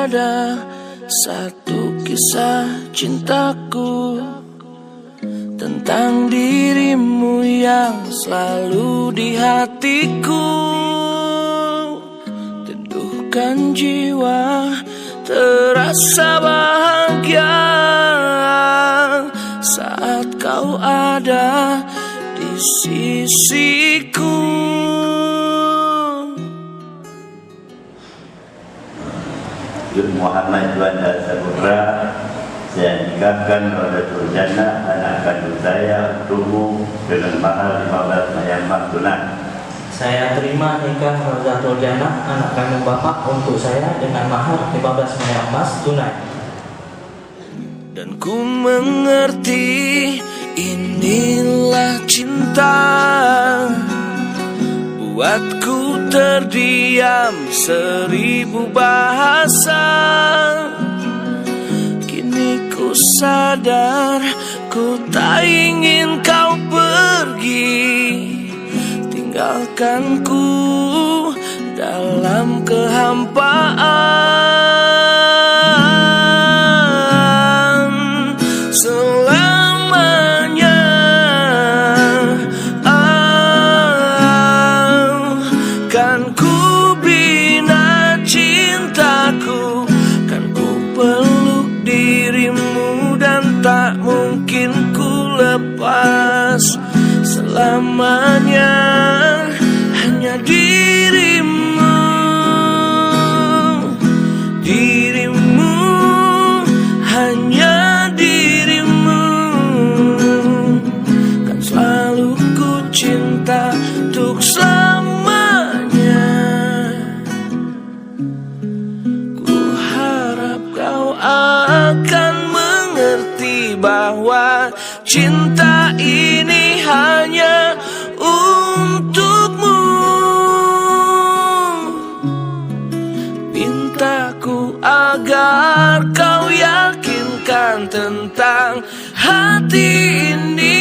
ada satu kisah cintaku tentang dirimu yang selalu di hatiku. Teduhkan jiwa, terasa bahagia saat kau ada di sisiku. Muhammad Juanda Saputra, saya nikahkan Rodatul Jannah, anak kandung saya, untukmu dengan mahar 15 mayang emas tunai. Saya terima nikah Rodatul Jannah, anak kandung Bapak, untuk saya dengan mahar 15 mayang emas tunai. Dan ku mengerti inilah cinta, buatku terdiam 1000 bahasa. Kini ku sadar ku tak ingin kau pergi, tinggalkan ku dalam kehampaan selamanya. Kan ku bina cintaku, kan ku peluk dirimu dan tak mungkin ku lepas selamanya. Hanya dirimu, dirimu, hanya dirimu, kan selalu ku cinta untuk selamanya. Ku harap kau akan mengerti bahwa cinta ini hanya untukmu. Pintaku agar kau yakinkan tentang hati ini